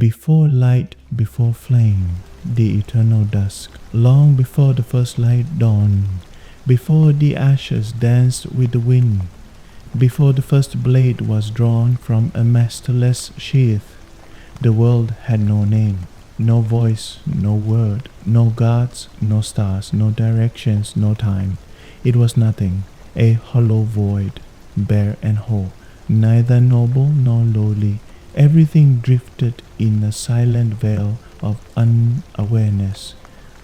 Before light, before flame, the eternal dusk, long before the first light dawned, before the ashes danced with the wind, before the first blade was drawn from a masterless sheath, the world had no name, no voice, no word, no gods, no stars, no directions, no time. It was nothing, a hollow void, bare and whole, neither noble nor lowly. Everything drifted in a silent veil of unawareness,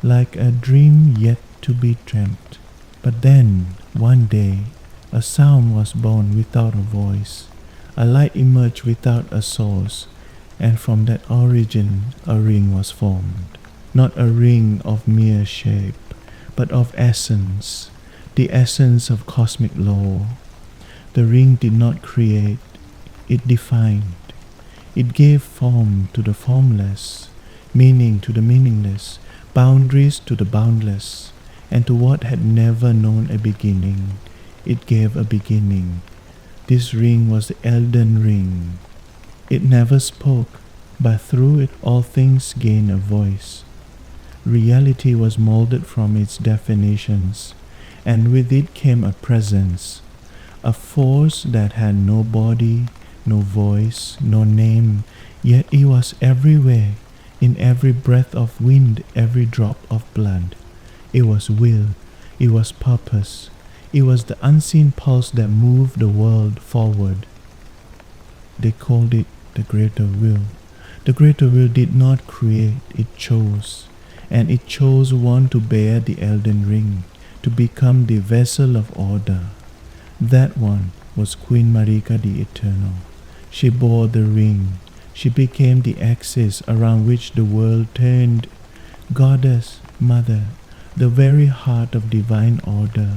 like a dream yet to be dreamt. But then, one day, a sound was born without a voice, a light emerged without a source, and from that origin a ring was formed. Not a ring of mere shape, but of essence, the essence of cosmic law. The ring did not create, it defined. It gave form to the formless, meaning to the meaningless, boundaries to the boundless, and to what had never known a beginning, it gave a beginning. This ring was the Elden Ring. It never spoke, but through it all things gained a voice. Reality was molded from its definitions, and with it came a presence, a force that had no body, no voice, no name, yet it was everywhere, in every breath of wind, every drop of blood. It was will, it was purpose, it was the unseen pulse that moved the world forward. They called it the greater will. The greater will did not create, it chose, and it chose one to bear the Elden Ring, to become the vessel of order. That one was Queen Marika the Eternal. She bore the ring. She became the axis around which the world turned. Goddess, Mother, the very heart of divine order.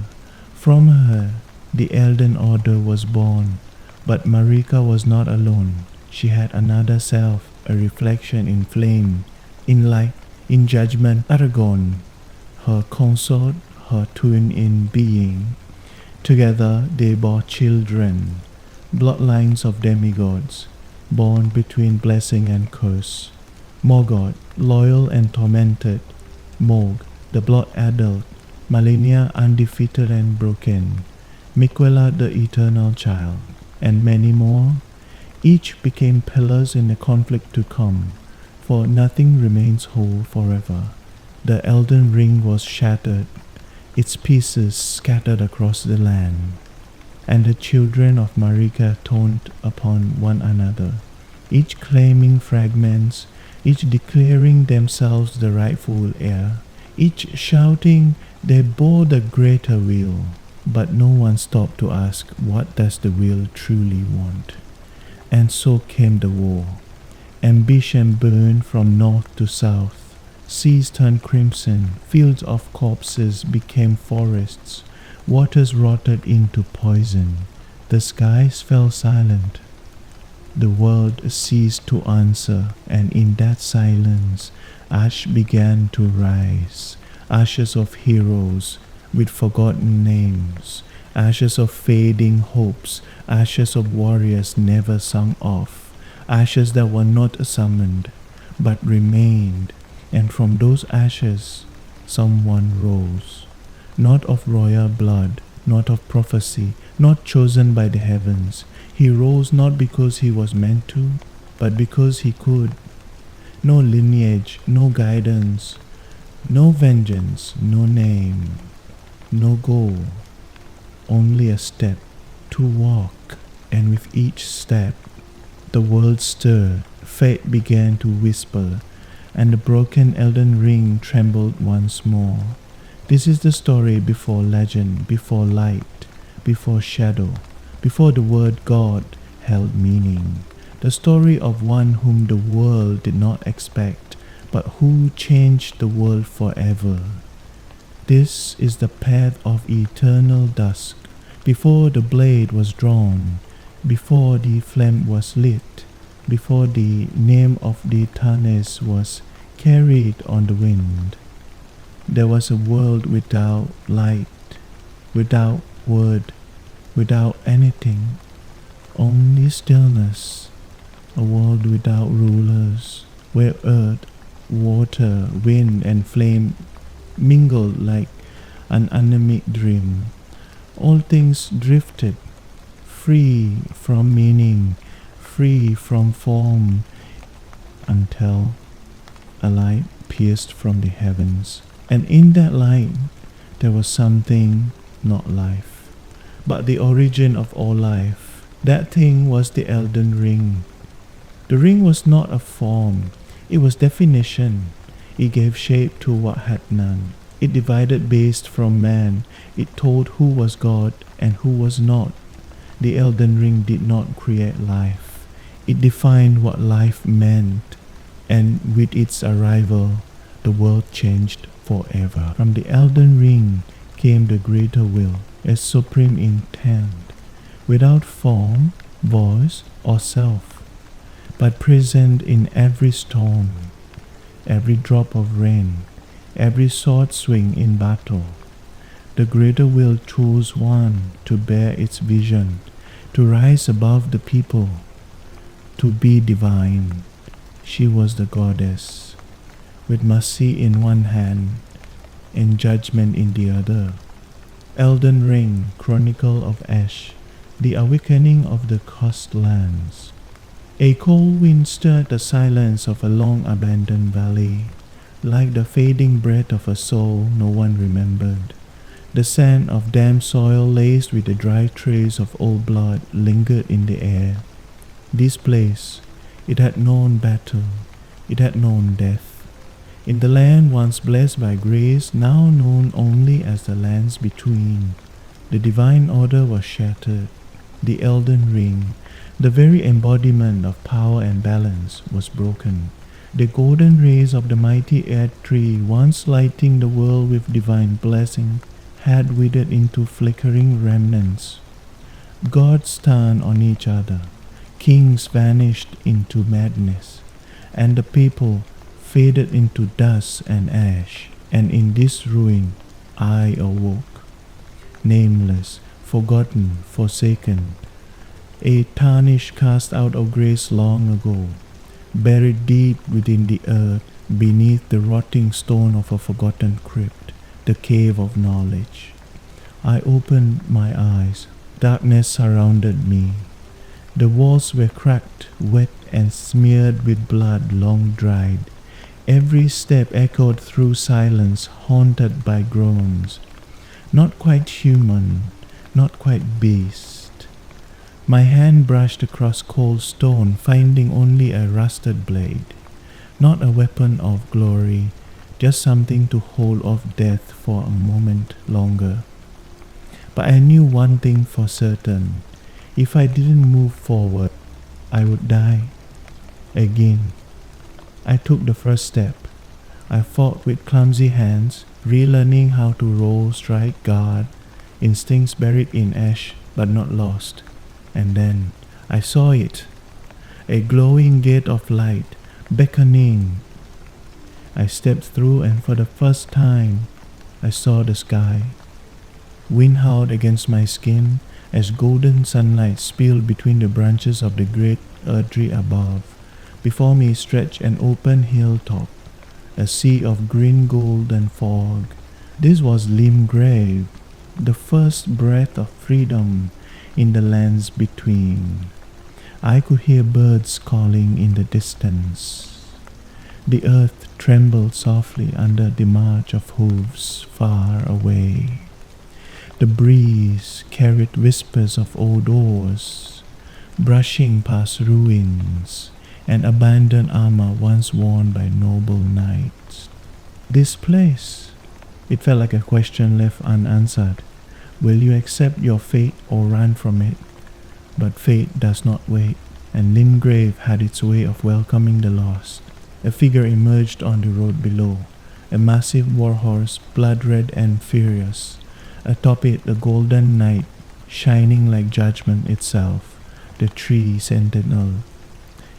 From her, the Elden Order was born. But Marika was not alone. She had another self, a reflection in flame, in light, in judgment, Aragorn, her consort, her twin in being. Together they bore children, bloodlines of demigods, born between blessing and curse. Morgoth, loyal and tormented, Morg, the blood adult, Malenia undefeated and broken, Miquella the eternal child, and many more. Each became pillars in the conflict to come, for nothing remains whole forever. The Elden Ring was shattered, its pieces scattered across the land, and the children of Marika turned upon one another, each claiming fragments, each declaring themselves the rightful heir, each shouting they bore the greater will. But no one stopped to ask, what does the will truly want? And so came the war. Ambition burned from north to south. Seas turned crimson, fields of corpses became forests, waters rotted into poison, the skies fell silent. The world ceased to answer, and in that silence, ash began to rise, ashes of heroes with forgotten names, ashes of fading hopes, ashes of warriors never sung of, ashes that were not summoned, but remained, and from those ashes, someone rose. Not of royal blood, not of prophecy, not chosen by the heavens. He rose not because he was meant to, but because he could. No lineage, no guidance, no vengeance, no name, no goal, only a step to walk, and with each step, the world stirred, fate began to whisper, and the broken Elden Ring trembled once more. This is the story before legend, before light, before shadow, before the word God held meaning. The story of one whom the world did not expect, but who changed the world forever. This is the path of eternal dusk, before the blade was drawn, before the flame was lit, before the name of the Tarnished was carried on the wind. There was a world without light, without word, without anything, only stillness, a world without rulers, where earth, water, wind, and flame mingled like an anemic dream. All things drifted, free from meaning, free from form, until a light pierced from the heavens. And in that light, there was something not life, but the origin of all life. That thing was the Elden Ring. The ring was not a form, it was definition. It gave shape to what had none. It divided based from man. It told who was God and who was not. The Elden Ring did not create life. It defined what life meant, and with its arrival, the world changed forever. From the Elden Ring came the greater will, a supreme intent, without form, voice, or self, but present in every storm, every drop of rain, every sword swing in battle. The greater will chose one to bear its vision, to rise above the people, to be divine. She was the goddess, with mercy in one hand and judgment in the other. Elden Ring, Chronicle of Ash, the awakening of the coastlands. A cold wind stirred the silence of a long abandoned valley, like the fading breath of a soul no one remembered. The scent of damp soil laced with the dry trace of old blood lingered in the air. This place, it had known battle, it had known death. In the land once blessed by grace, now known only as the lands between, the divine order was shattered. The Elden Ring, the very embodiment of power and balance, was broken. The golden rays of the mighty Erdtree, once lighting the world with divine blessing, had withered into flickering remnants. Gods turned on each other, kings vanished into madness, and the people faded into dust and ash. And in this ruin I awoke, nameless, forgotten, forsaken, a Tarnished cast out of grace long ago, buried deep within the earth, beneath the rotting stone of a forgotten crypt, the cave of knowledge. I opened my eyes. Darkness surrounded me. The walls were cracked, wet, and smeared with blood long dried. Every step echoed through silence, haunted by groans. Not quite human, not quite beast. My hand brushed across cold stone, finding only a rusted blade. Not a weapon of glory, just something to hold off death for a moment longer. But I knew one thing for certain. If I didn't move forward, I would die. Again. I took the first step. I fought with clumsy hands, relearning how to roll, strike, guard, instincts buried in ash but not lost. And then I saw it, a glowing gate of light, beckoning. I stepped through, and for the first time, I saw the sky. Wind howled against my skin as golden sunlight spilled between the branches of the great Erdtree above. Before me stretched an open hilltop, a sea of green gold and fog. This was Limgrave, the first breath of freedom in the lands between. I could hear birds calling in the distance. The earth trembled softly under the march of hooves far away. The breeze carried whispers of old oars, brushing past ruins and abandoned armor once worn by noble knights. This place, it felt like a question left unanswered. Will you accept your fate or run from it? But fate does not wait, and Limgrave had its way of welcoming the lost. A figure emerged on the road below, a massive warhorse, blood-red and furious. Atop it, the golden knight, shining like judgment itself, the tree sentinel.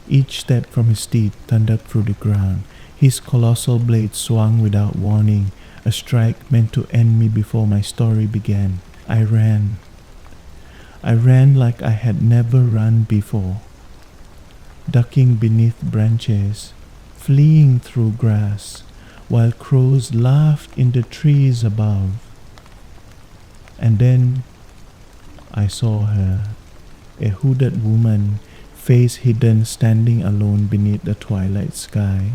Each step from his steed thundered through the ground. His colossal blade swung without warning, a strike meant to end me before my story began. I ran. I ran like I had never run before, ducking beneath branches, fleeing through grass, while crows laughed in the trees above. And then I saw her, a hooded woman, face hidden, standing alone beneath the twilight sky.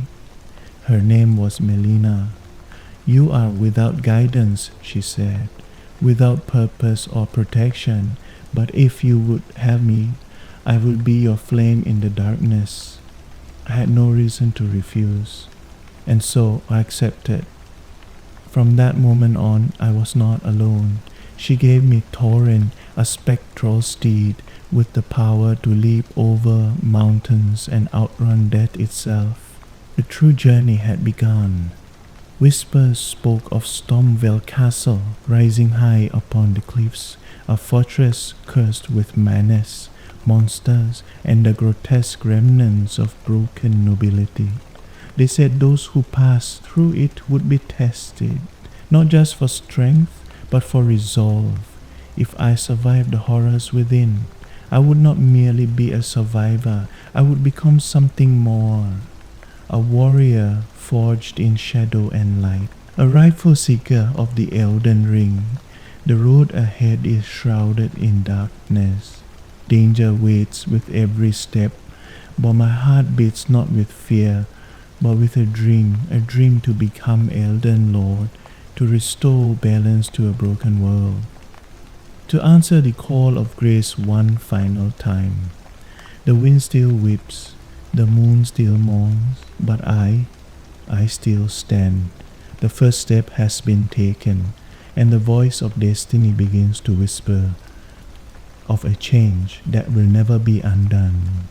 Her name was Melina. "You are without guidance," she said, "without purpose or protection, but if you would have me, I would be your flame in the darkness." I had no reason to refuse, and so I accepted. From that moment on, I was not alone. She gave me Torrent, a spectral steed with the power to leap over mountains and outrun death itself. The true journey had begun. Whispers spoke of Stormvale Castle rising high upon the cliffs, a fortress cursed with menace, monsters, and the grotesque remnants of broken nobility. They said those who passed through it would be tested, not just for strength, but for resolve. If I survived the horrors within, I would not merely be a survivor, I would become something more. A warrior forged in shadow and light, a rightful seeker of the Elden Ring. The road ahead is shrouded in darkness. Danger waits with every step, but my heart beats not with fear, but with a dream to become Elden Lord, to restore balance to a broken world, to answer the call of grace one final time. The wind still whips, the moon still mourns, but I still stand. The first step has been taken, and the voice of destiny begins to whisper of a change that will never be undone.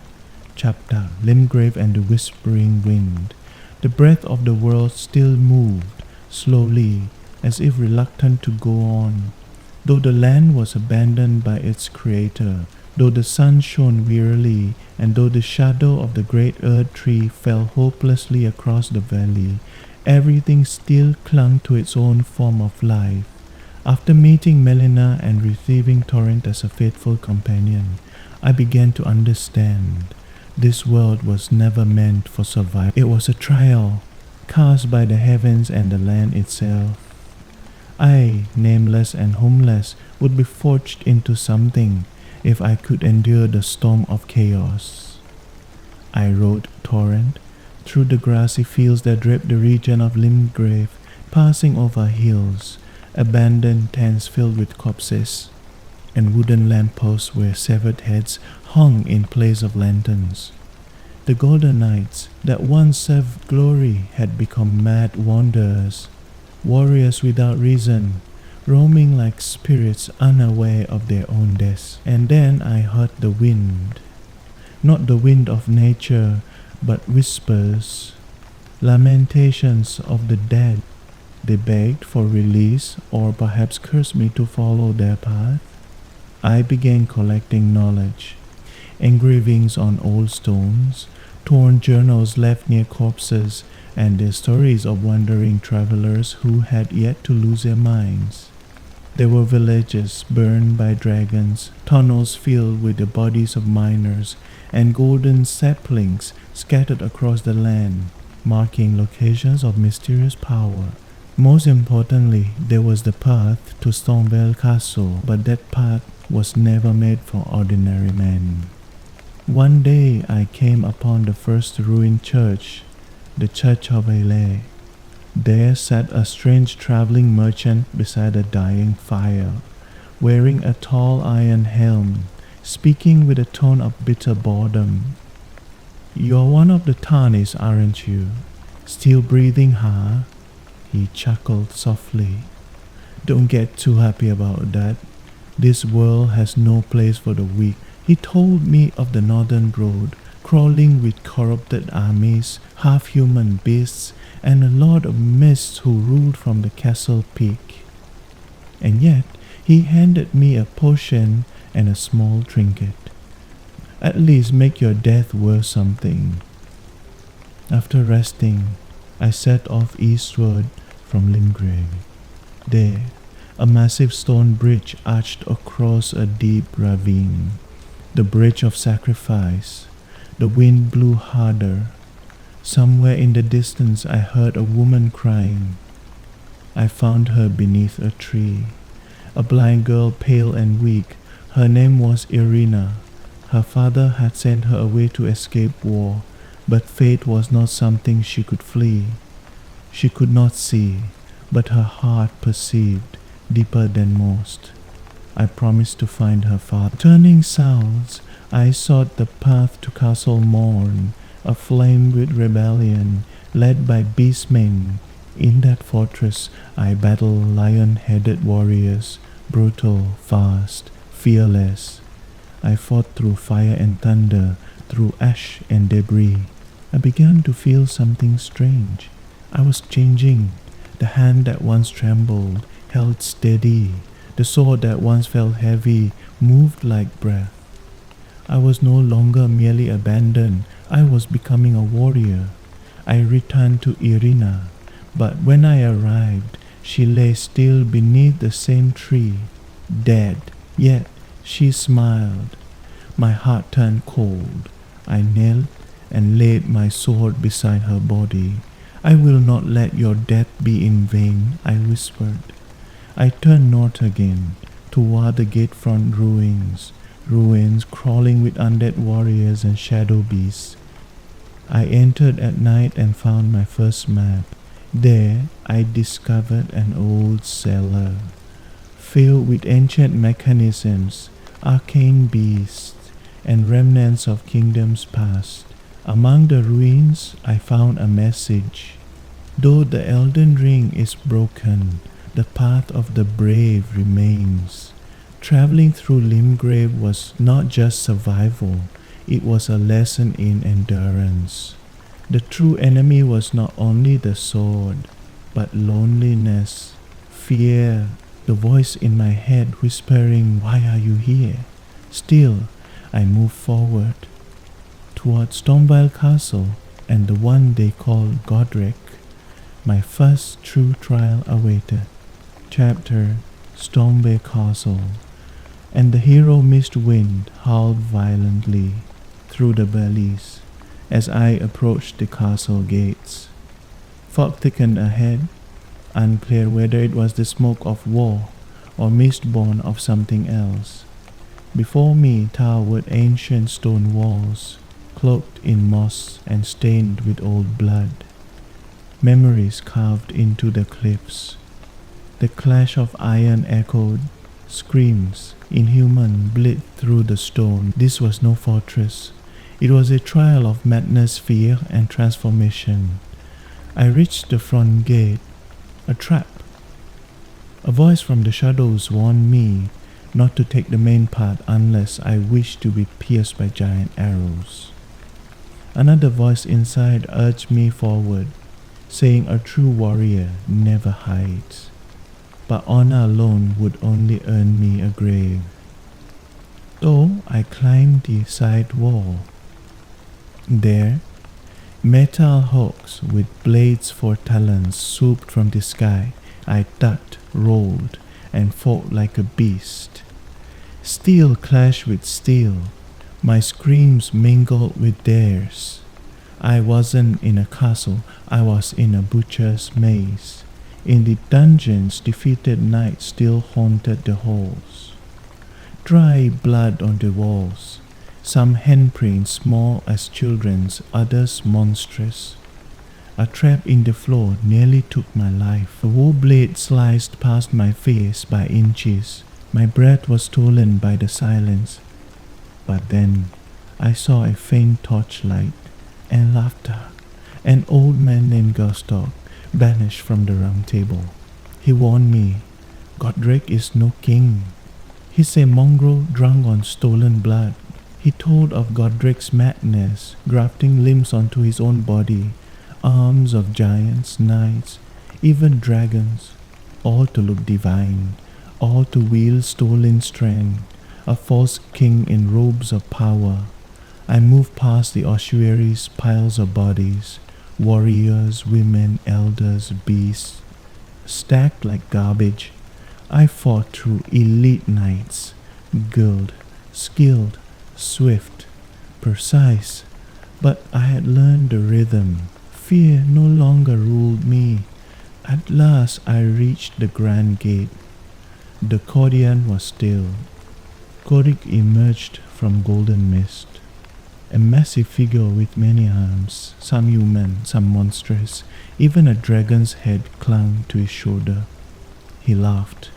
Chapter: Limgrave and the Whispering Wind. The breath of the world still moved, slowly, as if reluctant to go on. Though the land was abandoned by its creator, though the sun shone wearily, and though the shadow of the great Erdtree fell hopelessly across the valley, everything still clung to its own form of life. After meeting Melina and receiving Torrent as a faithful companion, I began to understand. This world was never meant for survival. It was a trial, cast by the heavens and the land itself. I, nameless and homeless, would be forged into something if I could endure the storm of chaos. I rode Torrent through the grassy fields that draped the region of Limgrave, passing over hills, abandoned tents filled with corpses, and wooden lampposts where severed heads hung in place of lanterns. The golden knights that once served glory had become mad wanderers, warriors without reason, roaming like spirits unaware of their own deaths. And then I heard the wind, not the wind of nature, but whispers, lamentations of the dead. They begged for release, or perhaps cursed me to follow their path. I began collecting knowledge, engravings on old stones, torn journals left near corpses, and the stories of wandering travelers who had yet to lose their minds. There were villages burned by dragons, tunnels filled with the bodies of miners, and golden saplings scattered across the land, marking locations of mysterious power. Most importantly, there was the path to Stormvale Castle, but that path was never made for ordinary men. One day I came upon the first ruined church, the Church of Aile. There sat a strange traveling merchant beside a dying fire, wearing a tall iron helm, speaking with a tone of bitter boredom. "You're one of the Tarnished, aren't you? Still breathing, huh?" He chuckled softly. "Don't get too happy about that. This world has no place for the weak." He told me of the northern road, crawling with corrupted armies, half-human beasts, and a lord of mist who ruled from the castle peak. And yet, he handed me a potion and a small trinket. "At least make your death worth something." After resting, I set off eastward from Limgrave. There, a massive stone bridge arched across a deep ravine. The bridge of sacrifice. The wind blew harder. Somewhere in the distance I heard a woman crying. I found her beneath a tree. A blind girl, pale and weak. Her name was Irina. Her father had sent her away to escape war, but fate was not something she could flee. She could not see, but her heart perceived, deeper than most. I promised to find her father. Turning south, I sought the path to Castle Mourn, aflame with rebellion, led by beastmen. In that fortress I battled lion-headed warriors, brutal, fast, fearless. I fought through fire and thunder, through ash and debris. I began to feel something strange. I was changing. The hand that once trembled held steady. The sword that once felt heavy moved like breath. I was no longer merely abandoned. I was becoming a warrior. I returned to Irina, but when I arrived, she lay still beneath the same tree, dead. Yet she smiled. My heart turned cold. I knelt and laid my sword beside her body. I will not let your death be in vain, I whispered. I turned north again, toward the gatefront ruins crawling with undead warriors and shadow beasts. I entered at night and found my first map. There I discovered an old cellar, filled with ancient mechanisms, arcane beasts, and remnants of kingdoms past. Among the ruins I found a message. Though the Elden Ring is broken, the path of the brave remains. Traveling through Limgrave was not just survival, it was a lesson in endurance. The true enemy was not only the sword, but loneliness, fear, the voice in my head whispering, "Why are you here?" Still, I moved forward toward Stormvale Castle and the one they called Godric. My first true trial awaited. Chapter Stormvale Castle. And the hero Mistwind howled violently through the valleys as I approached the castle gates. Fog thickened ahead, unclear whether it was the smoke of war or mist born of something else. Before me towered ancient stone walls, cloaked in moss and stained with old blood. Memories carved into the cliffs. The clash of iron echoed, screams, inhuman, bled through the stone. This was no fortress. It was a trial of madness, fear, and transformation. I reached the front gate, a trap. A voice from the shadows warned me not to take the main path unless I wished to be pierced by giant arrows. Another voice inside urged me forward, saying a true warrior never hides, but honor alone would only earn me a grave. So I climbed the side wall. There, metal hooks with blades for talons swooped from the sky. I ducked, rolled, and fought like a beast. Steel clashed with steel. My screams mingled with theirs. I wasn't in a castle, I was in a butcher's maze. In the dungeons, defeated knights still haunted the halls. Dry blood on the walls, some handprints small as children's, others monstrous. A trap in the floor nearly took my life. A war blade sliced past my face by inches. My breath was stolen by the silence. But then I saw a faint torchlight and laughter. An old man named Gostok vanished from the round table. He warned me, Godric is no king. He's a mongrel drunk on stolen blood. He told of Godric's madness, grafting limbs onto his own body, arms of giants, knights, even dragons, all to look divine, all to wield stolen strength, a false king in robes of power. I moved past the ossuaries, piles of bodies, warriors, women, elders, beasts, stacked like garbage. I fought through elite knights, guild, skilled, swift, precise, but I had learned the rhythm. Fear no longer ruled me. At last I reached the grand gate. The courtyard was still. Korik emerged from golden mist. A massive figure with many arms, some human, some monstrous. Even a dragon's head clung to his shoulder. He laughed.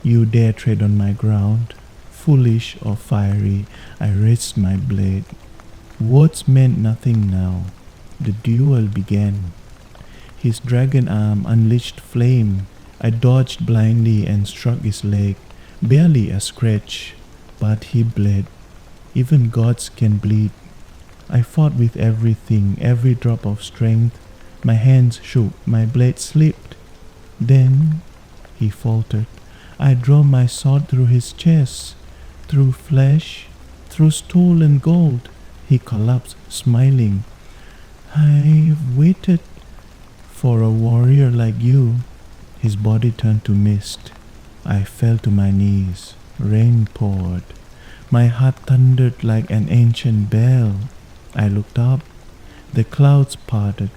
You dare tread on my ground? Foolish or fiery, I raised my blade. Words meant nothing now. The duel began. His dragon arm unleashed flame. I dodged blindly and struck his leg. Barely a scratch, but he bled. Even gods can bleed. I fought with everything, every drop of strength. My hands shook, my blade slipped. Then he faltered. I drove my sword through his chest, through flesh, through stone and gold. He collapsed, smiling. I've waited for a warrior like you. His body turned to mist. I fell to my knees. Rain poured. My heart thundered like an ancient bell. I looked up. The clouds parted.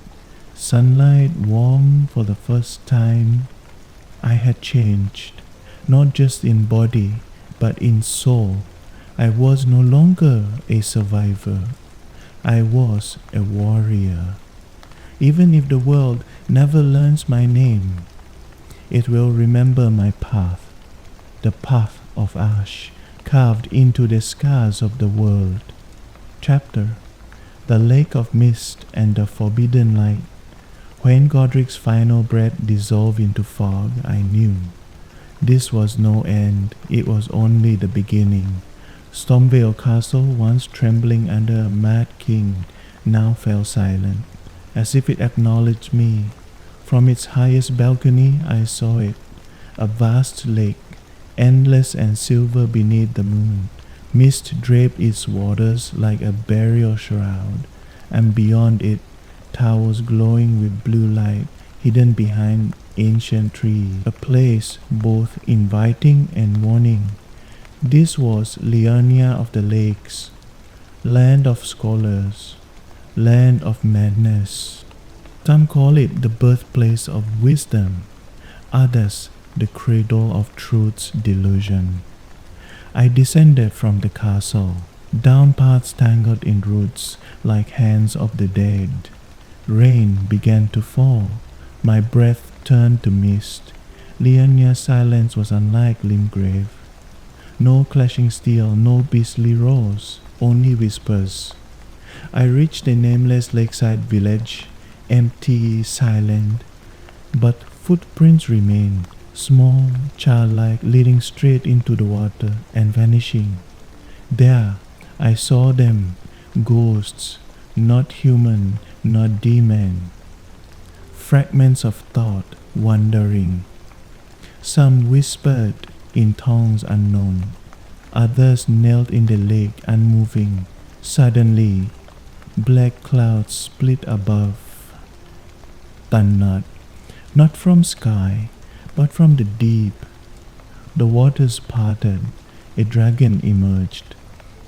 Sunlight warm for the first time. I had changed, not just in body, but in soul. I was no longer a survivor. I was a warrior. Even if the world never learns my name, it will remember my path, the path of ash, carved into the scars of the world. Chapter: The Lake of Mist and the Forbidden Light. When Godric's final breath dissolved into fog, I knew this was no end, it was only the beginning. Stormveil Castle, once trembling under a mad king, now fell silent, as if it acknowledged me. From its highest balcony I saw it, a vast lake, endless and silver beneath the moon. Mist draped its waters like a burial shroud, and beyond it, towers glowing with blue light, hidden behind ancient trees, a place both inviting and warning. This was Liurnia of the Lakes, land of scholars, land of madness. Some call it the birthplace of wisdom, others the cradle of truth's delusion. I descended from the castle, down paths tangled in roots like hands of the dead. Rain began to fall. My breath turned to mist. Liurnia's silence was unlike Limgrave. No clashing steel, no beastly roars, only whispers. I reached a nameless lakeside village, empty, silent, but footprints remained, small, childlike, leading straight into the water and vanishing. There, I saw them, ghosts, not human, not demon. Fragments of thought wandering. Some whispered in tongues unknown. Others knelt in the lake unmoving. Suddenly, black clouds split above. Tannat, not from sky, but from the deep. The waters parted. A dragon emerged.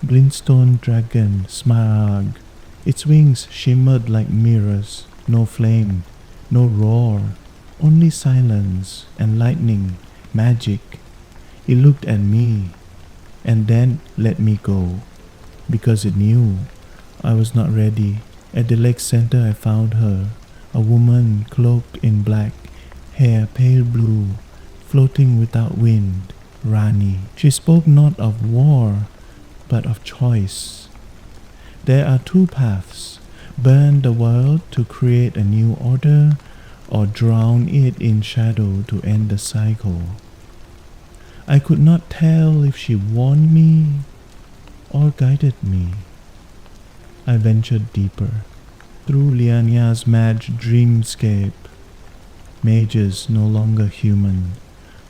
Glintstone dragon, Smaragd. Its wings shimmered like mirrors. No flame, no roar, only silence and lightning, magic. It looked at me and then let me go, because it knew I was not ready. At the lake's center I found her, a woman cloaked in black, hair pale blue, floating without wind, Rani. She spoke not of war, but of choice. There are two paths: burn the world to create a new order, or drown it in shadow to end the cycle. I could not tell if she warned me or guided me. I ventured deeper, through Liurnia's mad dreamscape. Mages no longer human,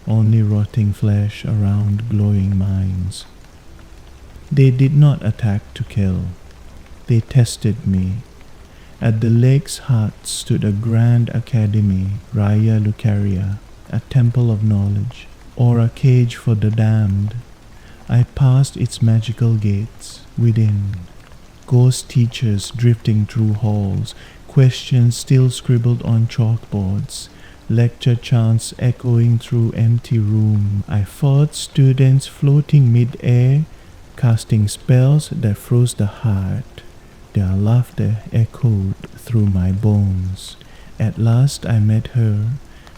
only rotting flesh around glowing minds. They did not attack to kill. They tested me. At the lake's heart stood a grand academy, Raya Lucaria, a temple of knowledge, or a cage for the damned. I passed its magical gates. Within, ghost teachers drifting through halls, questions still scribbled on chalkboards, lecture chants echoing through empty room. I fought students floating mid-air, casting spells that froze the heart. Their laughter echoed through my bones. At last I met her,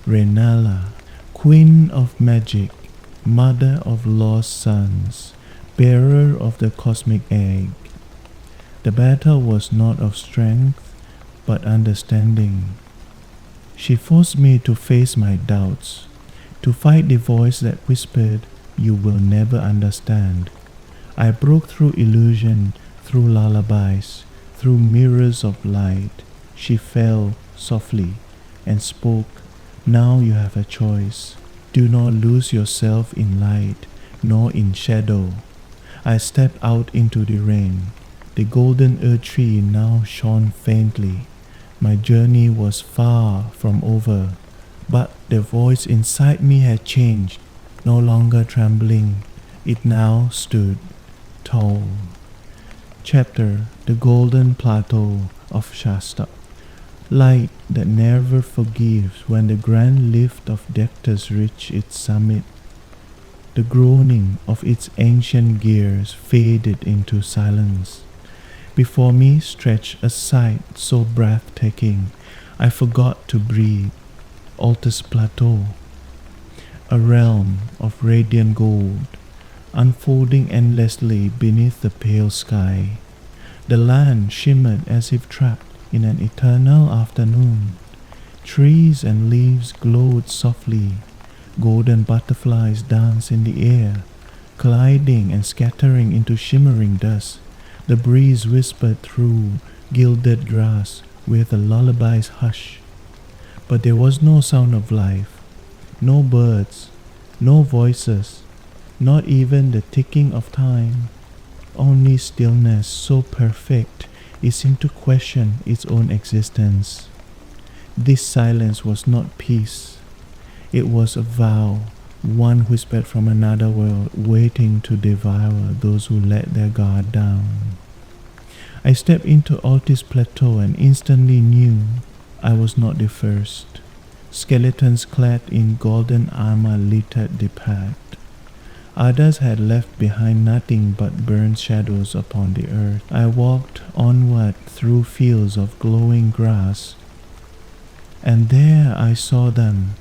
Renala, queen of magic, mother of lost sons, bearer of the cosmic egg. The battle was not of strength, but understanding. She forced me to face my doubts, to fight the voice that whispered, "You will never understand." I broke through illusion, through lullabies, through mirrors of light. She fell softly and spoke, "Now you have a choice. Do not lose yourself in light, nor in shadow." I stepped out into the rain. The golden Erdtree now shone faintly. My journey was far from over, but the voice inside me had changed. No longer trembling, it now stood tall. Chapter: The Golden Plateau of Shasta. Light that never forgives when the grand lift of Dectus reached its summit. The groaning of its ancient gears faded into silence. Before me stretched a sight so breathtaking, I forgot to breathe. Altus Plateau, a realm of radiant gold, unfolding endlessly beneath the pale sky. The land shimmered as if trapped in an eternal afternoon. Trees and leaves glowed softly. Golden butterflies danced in the air, colliding and scattering into shimmering dust. The breeze whispered through gilded grass with a lullaby's hush. But there was no sound of life, no birds, no voices, not even the ticking of time. Only stillness so perfect it seemed to question its own existence. This silence was not peace. It was a vow, one whispered from another world, waiting to devour those who let their guard down. I stepped into Altus Plateau and instantly knew I was not the first. Skeletons clad in golden armor littered the path. Others had left behind nothing but burnt shadows upon the earth. I walked onward through fields of glowing grass, and there I saw them,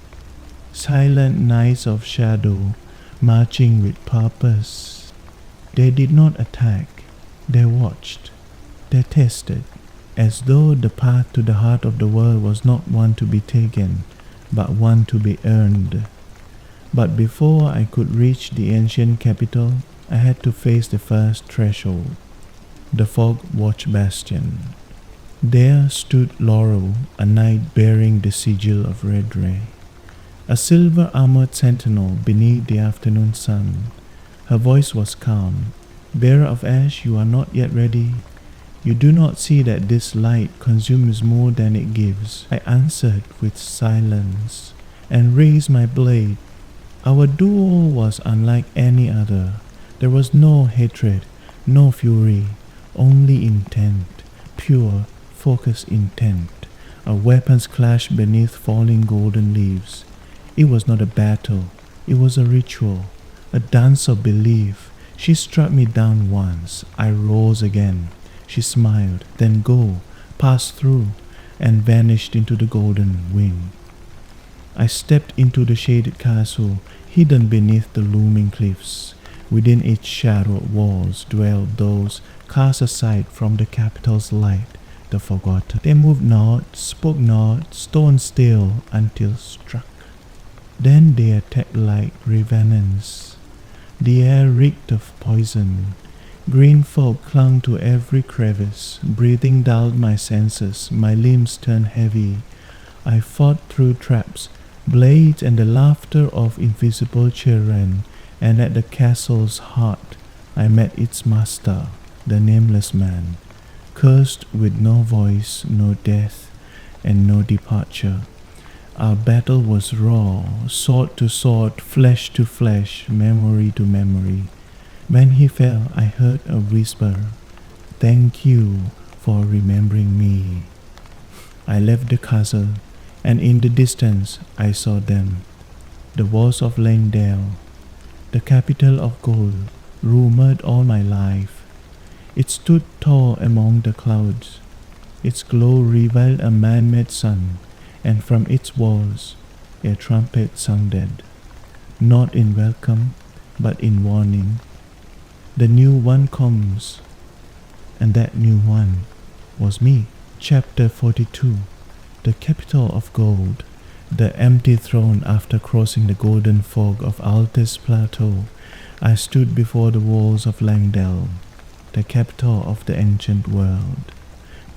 silent knights of shadow, marching with purpose. They did not attack, they watched, they tested, as though the path to the heart of the world was not one to be taken, but one to be earned. But before I could reach the ancient capital, I had to face the first threshold, the Fog Watch Bastion. There stood Laurel, a knight bearing the sigil of Erdtree, a silver-armored sentinel beneath the afternoon sun. Her voice was calm. "Bearer of Ash, you are not yet ready. You do not see that this light consumes more than it gives." I answered with silence and raised my blade. Our duel was unlike any other. There was no hatred, no fury, only intent, pure, focused intent. Our weapons clashed beneath falling golden leaves. It was not a battle, it was a ritual, a dance of belief. She struck me down once, I rose again. She smiled, then go, passed through, and vanished into the golden wind. I stepped into the shaded castle, hidden beneath the looming cliffs. Within its shadowed walls dwelled those cast aside from the capital's light, the forgotten. They moved not, spoke not, stone still until struck. Then they attacked like revenants. The air reeked of poison. Green fog clung to every crevice. Breathing dulled my senses, my limbs turned heavy. I fought through traps, blades, and the laughter of invisible children, and at the castle's heart I met its master, the nameless man, cursed with no voice, no death, and no departure. Our battle was raw, sword to sword, flesh to flesh, memory to memory. When he fell, I heard a whisper, "Thank you for remembering me." I left the castle, and in the distance I saw them, the walls of Langdale, the capital of gold, rumored all my life. It stood tall among the clouds. Its glow revealed a man-made sun, and from its walls a trumpet sounded, not in welcome, but in warning. The new one comes, and that new one was me. Chapter 42. The capital of gold. The empty throne. After crossing the golden fog of Altus Plateau, I stood before the walls of Langdale, the capital of the ancient world.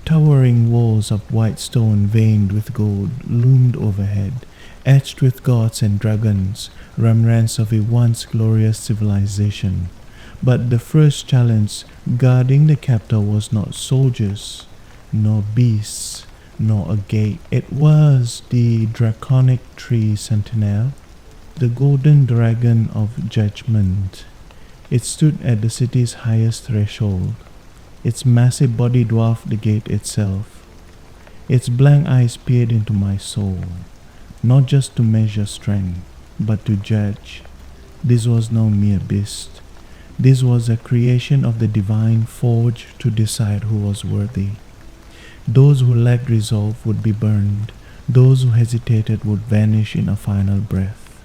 Towering walls of white stone veined with gold loomed overhead, etched with gods and dragons, remnants of a once glorious civilization. But the first challenge guarding the capital was not soldiers, nor beasts, nor a gate. It was the draconic tree sentinel, the golden dragon of judgment. It stood at the city's highest threshold. Its massive body dwarfed the gate itself. Its blank eyes peered into my soul, not just to measure strength, but to judge. This was no mere beast. This was a creation of the divine, forged to decide who was worthy. Those who lacked resolve would be burned. Those who hesitated would vanish in a final breath.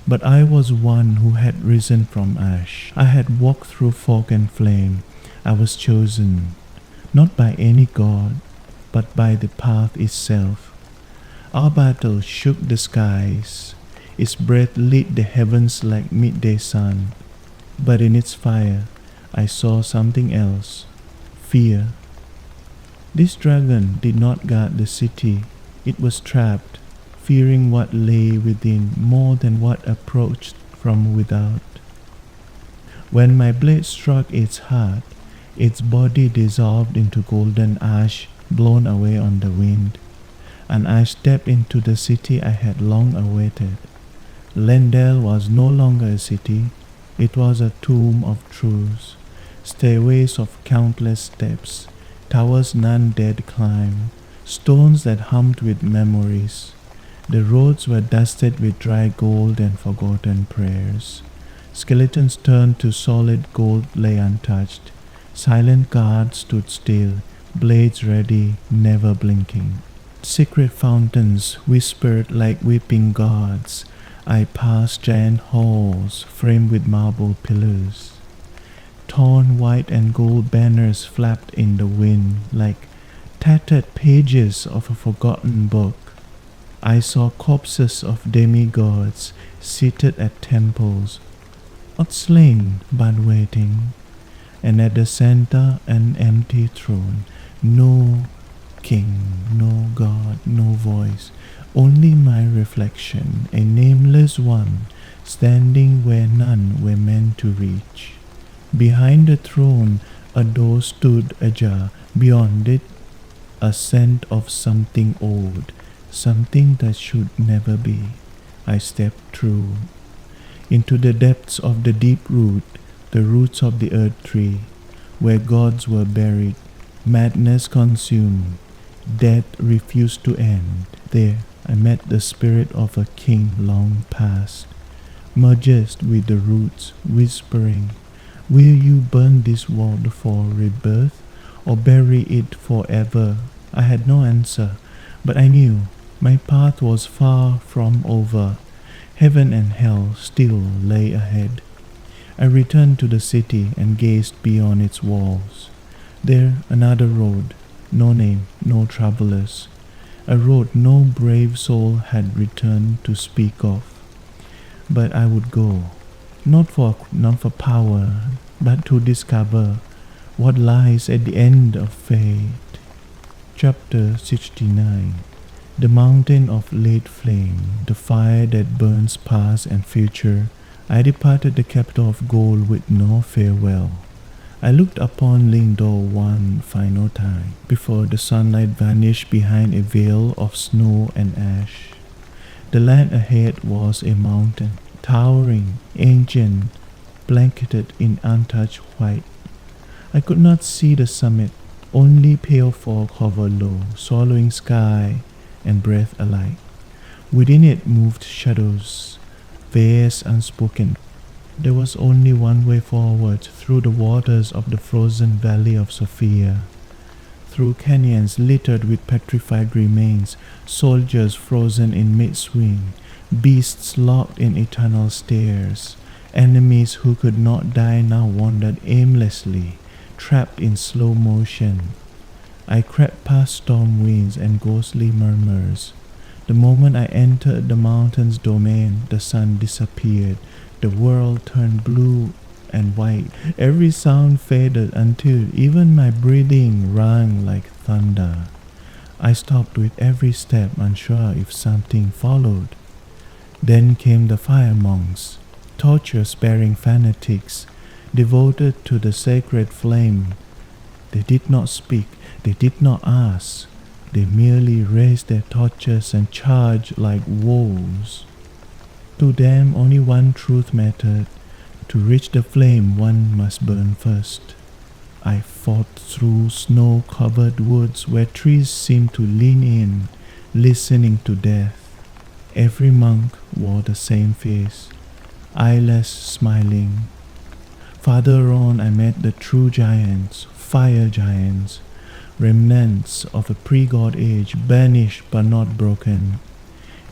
But I was one who had risen from ash. I had walked through fog and flame. I was chosen, not by any god, but by the path itself. Our battle shook the skies. Its breath lit the heavens like midday sun. But in its fire, I saw something else: fear. This dragon did not guard the city. It was trapped, fearing what lay within more than what approached from without. When my blade struck its heart, its body dissolved into golden ash blown away on the wind, and I stepped into the city I had long awaited. Langdale was no longer a city. It was a tomb of truths, stairways of countless steps, towers none dared climb, stones that hummed with memories. The roads were dusted with dry gold and forgotten prayers. Skeletons turned to solid gold lay untouched. Silent guards stood still, blades ready, never blinking. Secret fountains whispered like weeping gods. I passed giant halls framed with marble pillars. Torn white and gold banners flapped in the wind like tattered pages of a forgotten book. I saw corpses of demigods seated at temples, not slain but waiting, and at the center an empty throne. No king, no god, no voice, only my reflection, a nameless one, standing where none were meant to reach. Behind the throne a door stood ajar. Beyond it, a scent of something old, something that should never be. I stepped through, into the depths of the deep root, the roots of the Erdtree, where gods were buried, madness consumed, death refused to end. There I met the spirit of a king long past, merged with the roots, whispering, "Will you burn this world for rebirth, or bury it forever?" I had no answer, but I knew my path was far from over. Heaven and hell still lay ahead. I returned to the city and gazed beyond its walls. There another road, no name, no travelers, a road no brave soul had returned to speak of. But I would go, not for power, but to discover what lies at the end of fate. Chapter 69. The mountain of late flame, the fire that burns past and future. I departed the capital of gold with no farewell. I looked upon Langdale one final time, before the sunlight vanished behind a veil of snow and ash. The land ahead was a mountain, towering, ancient, blanketed in untouched white. I could not see the summit, Only pale fog hovered low, swallowing sky and breath alike. Within it moved shadows, vast unspoken. There was only one way forward, through the waters of the frozen valley of Sophia, through canyons littered with petrified remains, soldiers frozen in mid-swing, beasts locked in eternal stares, enemies who could not die now wandered aimlessly, trapped in slow motion. I crept past storm winds and ghostly murmurs. The moment I entered the mountain's domain, the sun disappeared. The world turned blue and white. Every sound faded until even my breathing rang like thunder. I stopped with every step, unsure if something followed. Then came the fire monks, torture-sparing fanatics, devoted to the sacred flame. They did not speak, they did not ask. They merely raised their torches and charged like wolves. To them only one truth mattered. To reach the flame one must burn first. I fought through snow-covered woods where trees seemed to lean in, listening to death. Every monk wore the same face, eyeless smiling. Farther on I met the true giants, fire giants, remnants of a pre-God age, banished but not broken.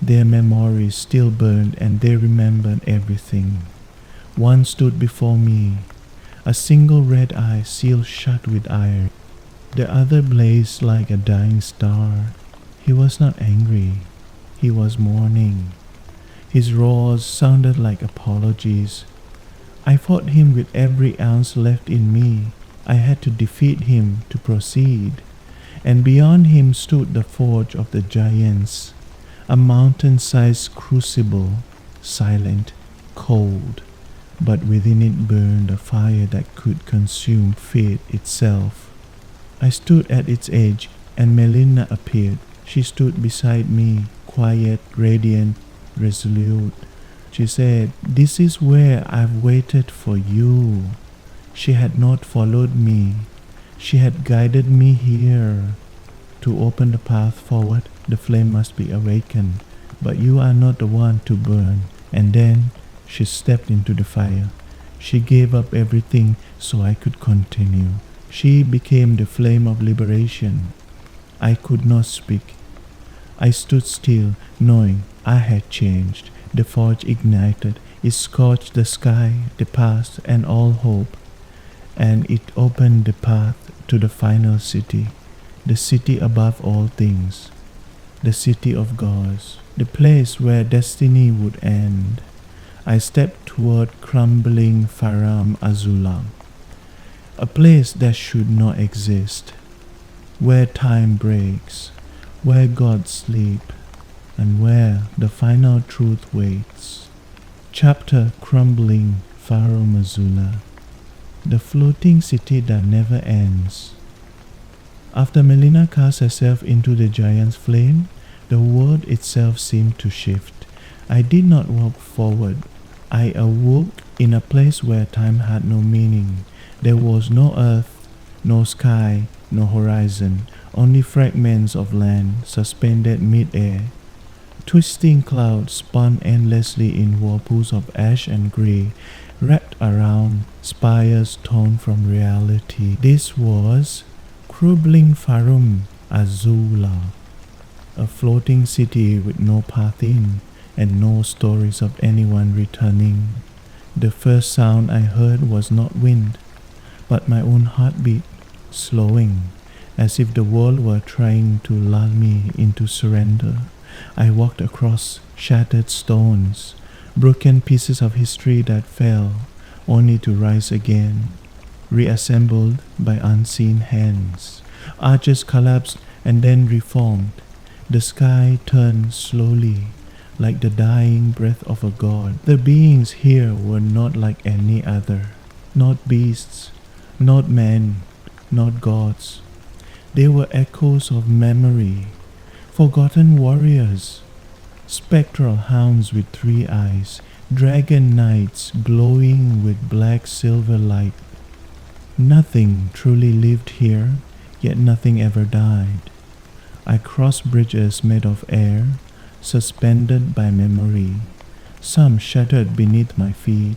Their memories still burned and they remembered everything. One stood before me, a single red eye sealed shut with iron. The other blazed like a dying star. He was not angry, he was mourning. His roars sounded like apologies. I fought him with every ounce left in me. I had to defeat him to proceed. And beyond him stood the forge of the giants, a mountain-sized crucible, silent, cold, but within it burned a fire that could consume fate itself. I stood at its edge, and Melina appeared. She stood beside me, quiet, radiant, resolute. She said, "This is where I've waited for you." She had not followed me. She had guided me here. To open the path forward, the flame must be awakened, but you are not the one to burn. And then she stepped into the fire. She gave up everything so I could continue. She became the flame of liberation. I could not speak. I stood still, knowing I had changed. The forge ignited. It scorched the sky, the past, and all hope. And it opened the path to the final city, the city above all things, the city of gods, the place where destiny would end. I stepped toward crumbling Faram Azulam, a place that should not exist, where time breaks, where gods sleep, and where the final truth waits. Chapter Crumbling Faram Azula, the floating city that never ends. After Melina cast herself into the giant's flame, the world itself seemed to shift. I did not walk forward. I awoke in a place where time had no meaning. There was no earth, no sky, no horizon, only fragments of land suspended mid-air. Twisting clouds spun endlessly in whirlpools of ash and grey, wrapped around spires torn from reality. This was Crumbling Farum Azula, a floating city with no path in and no stories of anyone returning. The first sound I heard was not wind, but my own heartbeat, slowing, as if the world were trying to lull me into surrender. I walked across shattered stones, broken pieces of history that fell, only to rise again, reassembled by unseen hands. Arches collapsed and then reformed. The sky turned slowly, like the dying breath of a god. The beings here were not like any other, not beasts, not men, not gods. They were echoes of memory, forgotten warriors, spectral hounds with 3 eyes, dragon knights glowing with black silver light. Nothing truly lived here, yet nothing ever died. I crossed bridges made of air, suspended by memory. Some shattered beneath my feet,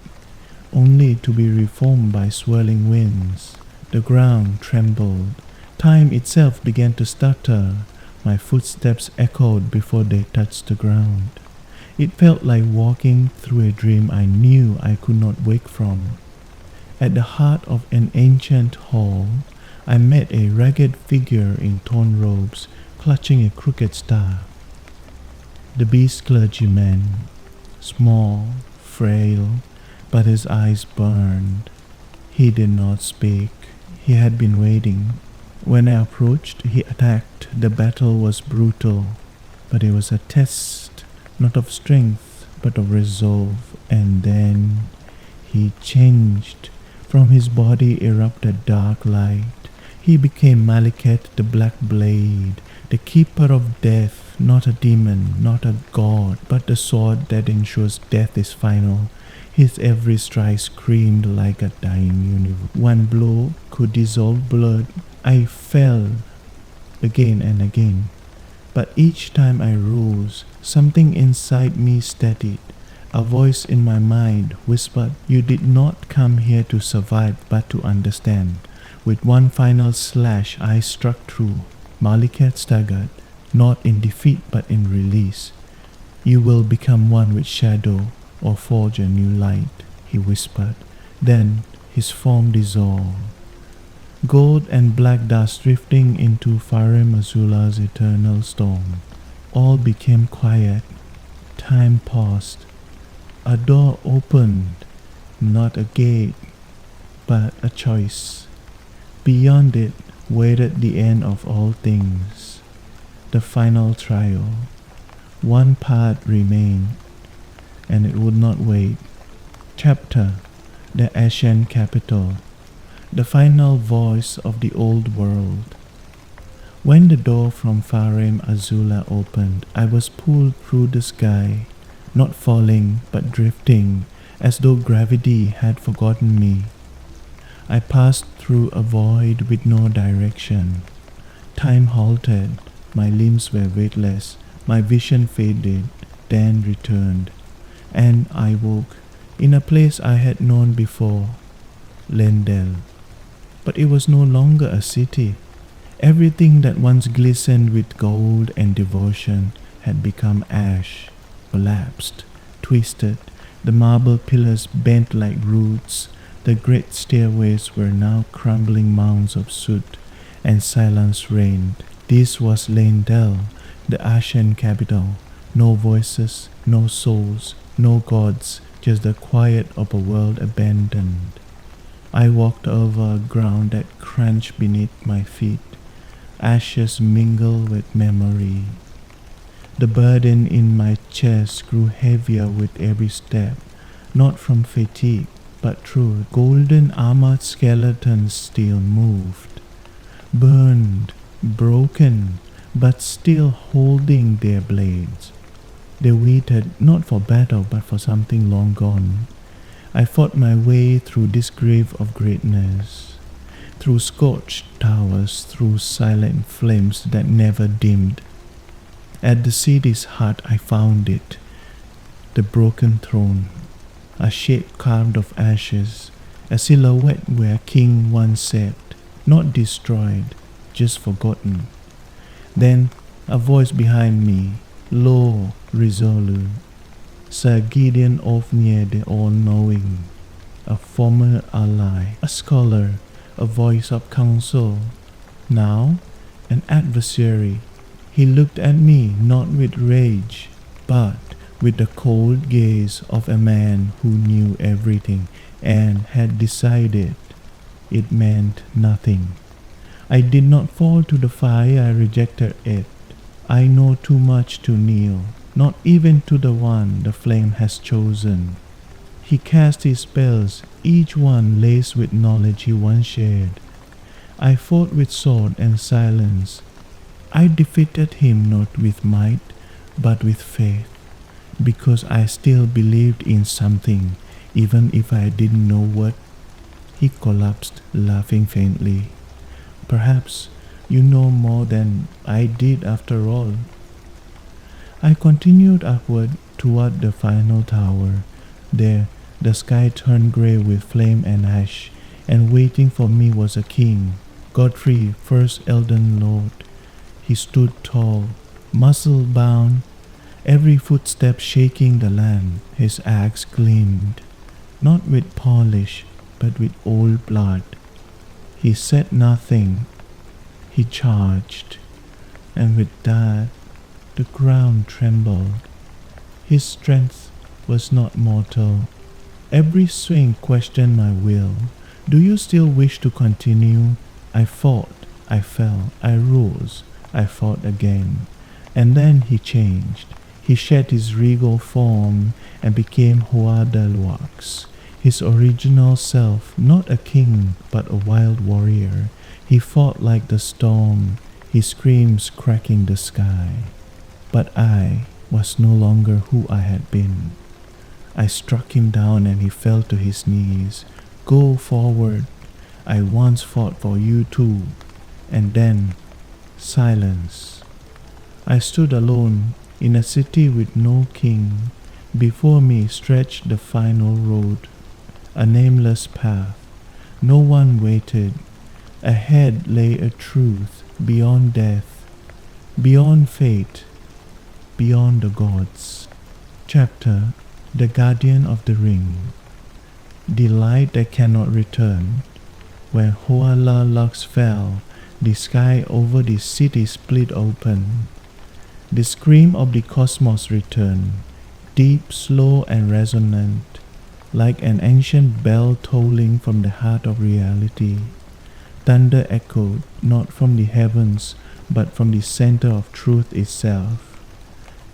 only to be reformed by swirling winds. The ground trembled. Time itself began to stutter. My footsteps echoed before they touched the ground. It felt like walking through a dream I knew I could not wake from. At the heart of an ancient hall, I met a ragged figure in torn robes, clutching a crooked staff. The beast clergyman, small, frail, but his eyes burned. He did not speak. He had been waiting. When I approached, he attacked. The battle was brutal, but it was a test, not of strength, but of resolve. And then he changed. From his body erupted dark light. He became Maliket, the Black Blade, the keeper of death, not a demon, not a god, but the sword that ensures death is final. His every strike screamed like a dying universe. One blow could dissolve blood. I fell again and again, but each time I rose, something inside me steadied. A voice in my mind whispered, "You did not come here to survive, but to understand." With one final slash, I struck through. Malikat staggered, not in defeat but in release. "You will become one with shadow, or forge a new light," he whispered. Then his form dissolved. Gold and black dust drifting into Farem Azula's eternal storm. All became quiet. Time paused. A door opened, not a gate, but a choice. Beyond it waited the end of all things, the final trial. One path remained, and it would not wait. Chapter: The Ashen Capital, the final voice of the old world. When the door from Farem Azula opened, I was pulled through the sky, not falling but drifting, as though gravity had forgotten me. I passed through a void with no direction. Time halted, my limbs were weightless, my vision faded, then returned, and I woke in a place I had known before, Lendel. But it was no longer a city. Everything that once glistened with gold and devotion had become ash, collapsed, twisted. The marble pillars bent like roots. The great stairways were now crumbling mounds of soot, and silence reigned. This was Lendel, the Ashen capital. No voices, no souls, no gods, just the quiet of a world abandoned. I walked over ground that crunched beneath my feet. Ashes mingled with memory. The burden in my chest grew heavier with every step, not from fatigue, but truth. Golden armored skeletons still moved, burned, broken, but still holding their blades. They waited not for battle but for something long gone. I fought my way through this grave of greatness, through scorched towers, through silent flames that never dimmed. At the city's heart I found it, the broken throne, a shape carved of ashes, a silhouette where a king once sat, not destroyed, just forgotten. Then a voice behind me, low, resolute. Sir Gideon Ofnir the All-Knowing, a former ally, a scholar, a voice of counsel, now an adversary. He looked at me not with rage, but with the cold gaze of a man who knew everything and had decided it meant nothing. I did not fall to the fire, I rejected it. I know too much to kneel, not even to the one the flame has chosen. He cast his spells, each one laced with knowledge he once shared. I fought with sword and silence. I defeated him not with might, but with faith, because I still believed in something, even if I didn't know what. He collapsed, laughing faintly. Perhaps You know more than I did after all. I continued upward toward the final tower. There, the sky turned grey with flame and ash, and waiting for me was a king, Godfrey, first Elden Lord. He stood tall, muscle-bound, every footstep shaking the land. His axe gleamed, not with polish, but with old blood. He said nothing. He charged, and with that, the ground trembled. His strength was not mortal. Every swing questioned my will. Do you still wish to continue? I fought, I fell, I rose, I fought again. And then he changed. He shed his regal form and became Hoa Dalwax, his original self, not a king, but a wild warrior. He fought like the storm, his screams cracking the sky. But I was no longer who I had been. I struck him down and he fell to his knees. Go forward. I once fought for you too. And then, silence. I stood alone in a city with no king. Before me stretched the final road, a nameless path. No one waited. Ahead lay a truth beyond death, beyond fate, beyond the gods. Chapter: The Guardian of the Ring. The light that cannot return. When Hoala Lux fell, the sky over the city split open. The scream of the cosmos returned, deep, slow, and resonant, like an ancient bell tolling from the heart of reality. Thunder echoed not from the heavens, but from the center of truth itself.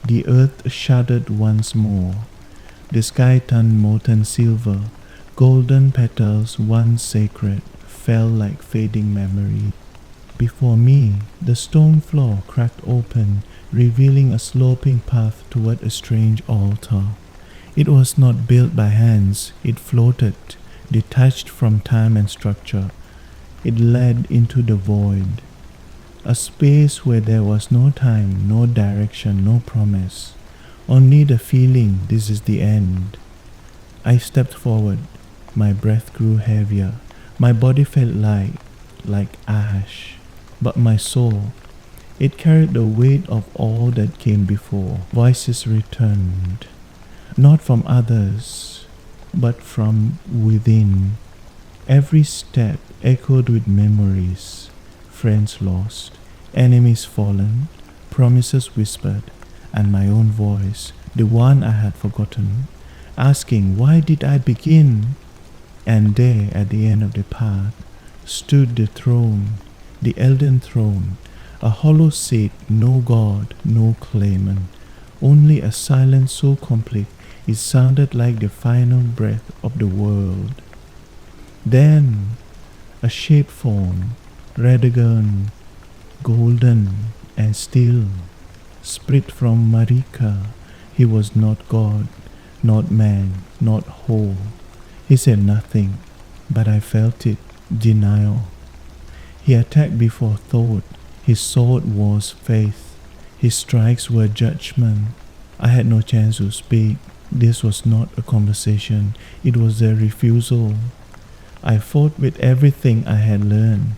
The earth shuddered once more. The sky turned molten silver. Golden petals, once sacred, fell like fading memory. Before me, the stone floor cracked open, revealing a sloping path toward a strange altar. It was not built by hands. It floated, detached from time and structure. It led into the void, a space where there was no time, no direction, no promise, only the feeling this is the end. I stepped forward. My breath grew heavier. My body felt light, like ash. But my soul, it carried the weight of all that came before. Voices returned, not from others, but from within. Every step echoed with memories, friends lost, enemies fallen, promises whispered, and my own voice, the one I had forgotten, asking, why did I begin? And there, at the end of the path, stood the throne, the Elden Throne, a hollow seat, no god, no claimant, only a silence so complete it sounded like the final breath of the world. Then, a shape formed, radiant, golden, and still, split from Marika. He was not God, not man, not whole. He said nothing, but I felt it, denial. He attacked before thought. His sword was faith. His strikes were judgment. I had no chance to speak. This was not a conversation. It was a refusal. I fought with everything I had learned.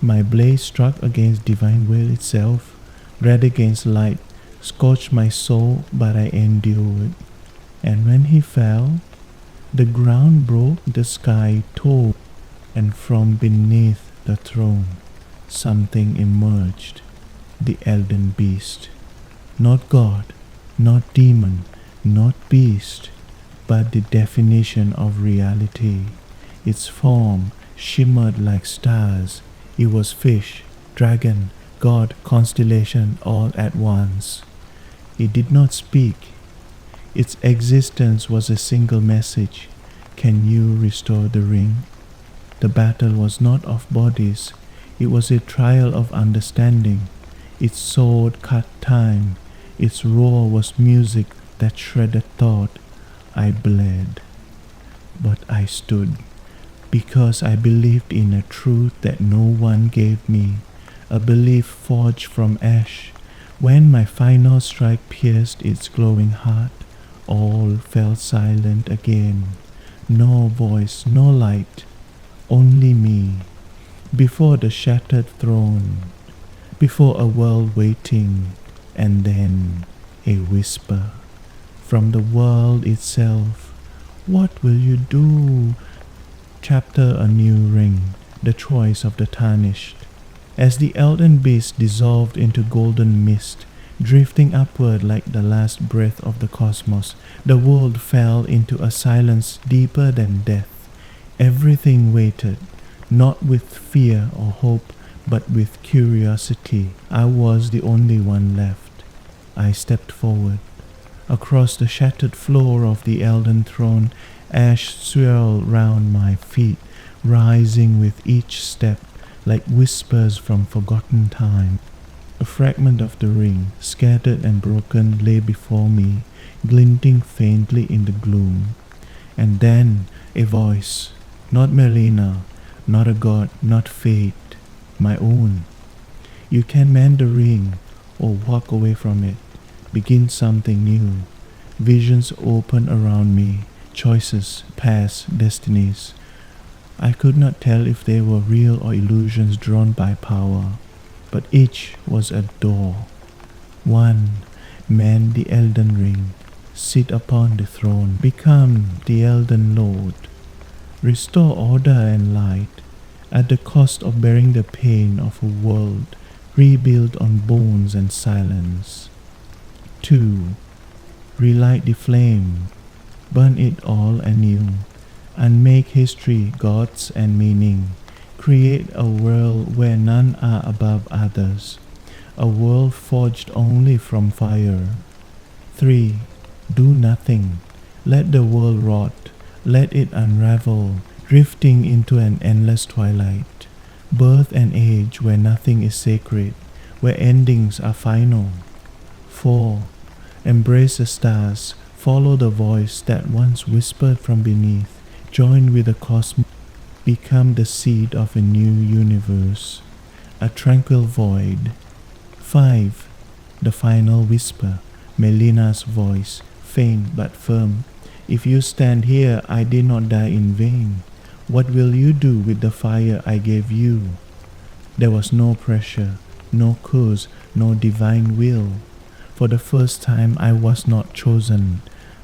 My blade struck against divine will itself, red against light, scorched my soul, but I endured. And when he fell, the ground broke, the sky tore, and from beneath the throne, something emerged, the Elden Beast. Not God, not demon, not beast, but the definition of reality. Its form shimmered like stars. It was fish, dragon, god, constellation all at once. It did not speak. Its existence was a single message. Can you restore the ring? The battle was not of bodies. It was a trial of understanding. Its sword cut time. Its roar was music that shredded thought. I bled. But I stood, because I believed in a truth that no one gave me, a belief forged from ash. When my final strike pierced its glowing heart, all fell silent again. No voice, no light, only me. Before the shattered throne, before a world waiting, and then a whisper from the world itself. What will you do? Chapter A New Ring, the choice of the Tarnished. As the elden beast dissolved into golden mist, drifting upward like the last breath of the cosmos, the world fell into a silence deeper than death. Everything waited, not with fear or hope, but with curiosity. I was the only one left. I stepped forward. Across the shattered floor of the Elden Throne, ash swirled round my feet, rising with each step like whispers from forgotten time. A fragment of the ring, scattered and broken, lay before me, glinting faintly in the gloom. And then a voice, not Melina, not a god, not fate, my own. You can mend the ring or walk away from it. Begin something new. Visions open around me, choices, paths, destinies. I could not tell if they were real or illusions drawn by power, but each was a door. One, mend the Elden Ring, sit upon the throne, become the Elden Lord. Restore order and light, at the cost of bearing the pain of a world rebuilt on bones and silence. 2. Relight the flame, burn it all anew, and make history, gods, and meaning. Create a world where none are above others, a world forged only from fire. 3. Do nothing, let the world rot, let it unravel, drifting into an endless twilight. Birth and age where nothing is sacred, where endings are final. 4. Embrace the stars, follow the voice that once whispered from beneath, join with the cosmos, become the seed of a new universe, a tranquil void. 5. The final whisper, Melina's voice, faint but firm. If you stand here, I did not die in vain. What will you do with the fire I gave you? There was no pressure, no curse, no divine will. For the first time I was not chosen.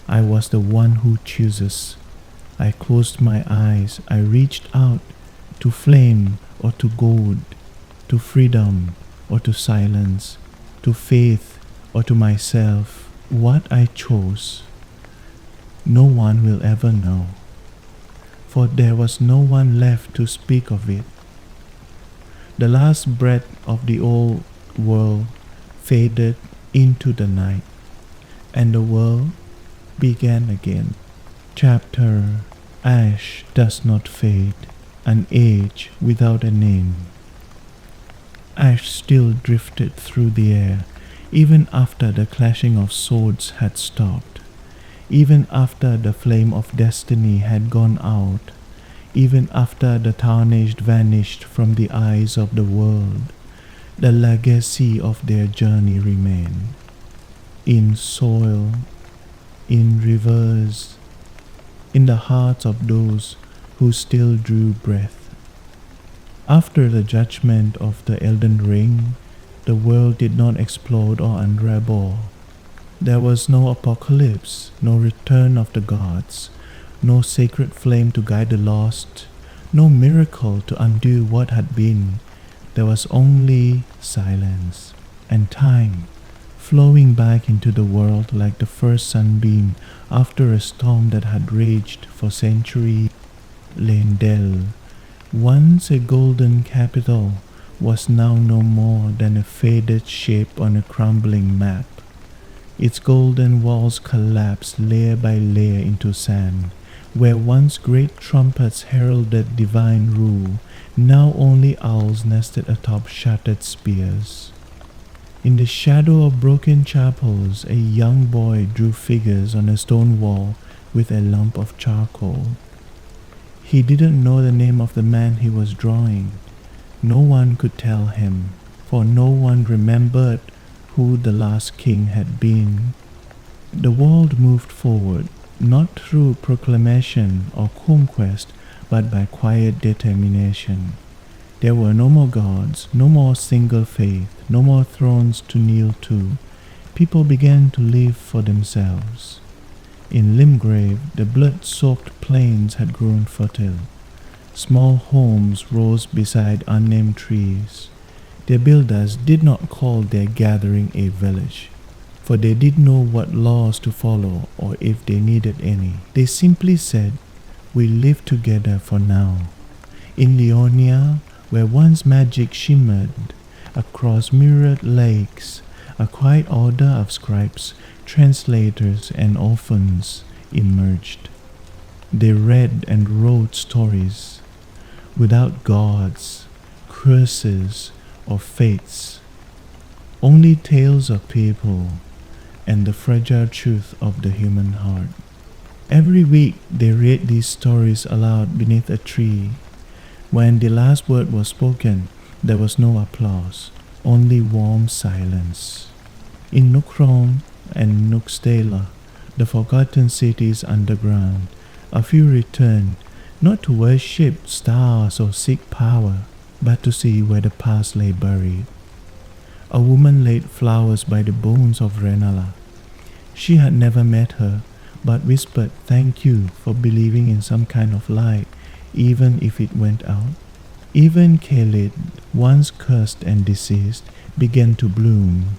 I was the one who chooses. I closed my eyes. I reached out to flame or to gold, to freedom or to silence, to faith or to myself. What I chose, no one will ever know, for there was no one left to speak of it. The last breath of the old world faded into the night, and the world began again. Chapter Ash does not fade, an age without a name. Ash still drifted through the air, even after the clashing of swords had stopped, even after the flame of destiny had gone out, even after the Tarnished vanished from the eyes of the world. The legacy of their journey remained. In soil, in rivers, in the hearts of those who still drew breath. After the judgment of the Elden Ring, the world did not explode or unravel. There was no apocalypse, no return of the gods, no sacred flame to guide the lost, no miracle to undo what had been. There was only silence and time, flowing back into the world like the first sunbeam after a storm that had raged for centuries. Leyndell, once a golden capital, was now no more than a faded shape on a crumbling map. Its golden walls collapsed layer by layer into sand. Where once great trumpets heralded divine rule, now only owls nested atop shattered spears. In the shadow of broken chapels, a young boy drew figures on a stone wall with a lump of charcoal. He didn't know the name of the man he was drawing. No one could tell him, for no one remembered who the last king had been. The world moved forward, not through proclamation or conquest, but by quiet determination. There were no more gods, no more single faith, no more thrones to kneel to. People began to live for themselves. In Limgrave, the blood-soaked plains had grown fertile. Small homes rose beside unnamed trees. Their builders did not call their gathering a village, for they didn't know what laws to follow or if they needed any. They simply said, "We live together for now." In Leonia, where once magic shimmered across mirrored lakes, a quiet order of scribes, translators, and orphans emerged. They read and wrote stories without gods, curses, or fates, only tales of people and the fragile truth of the human heart. Every week they read these stories aloud beneath a tree. When the last word was spoken, there was no applause, only warm silence. In Nukrom and Nukstela, the forgotten cities underground, a few returned, not to worship stars or seek power, but to see where the past lay buried. A woman laid flowers by the bones of Renala. She had never met her, but whispered thank you for believing in some kind of light, even if it went out. Even Khalid, once cursed and deceased, began to bloom.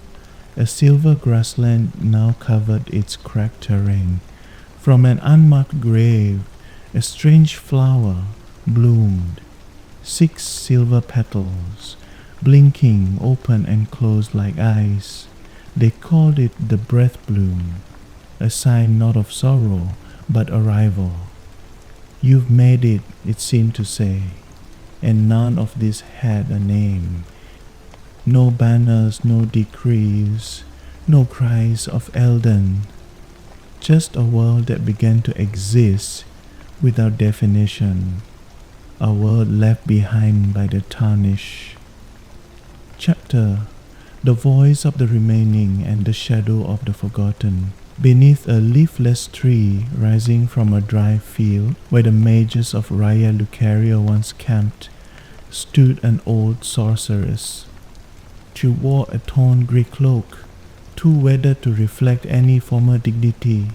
A silver grassland now covered its cracked terrain. From an unmarked grave, a strange flower bloomed. 6 silver petals, blinking open and closed like eyes. They called it the breath bloom, a sign not of sorrow, but arrival. "You've made it," it seemed to say, and none of this had a name. No banners, no decrees, no cries of Elden. Just a world that began to exist without definition. A world left behind by the Tarnished. Chapter: The voice of the remaining and the shadow of the forgotten. Beneath a leafless tree rising from a dry field where the mages of Raya Lucaria once camped, stood an old sorceress. She wore a torn grey cloak, too weathered to reflect any former dignity,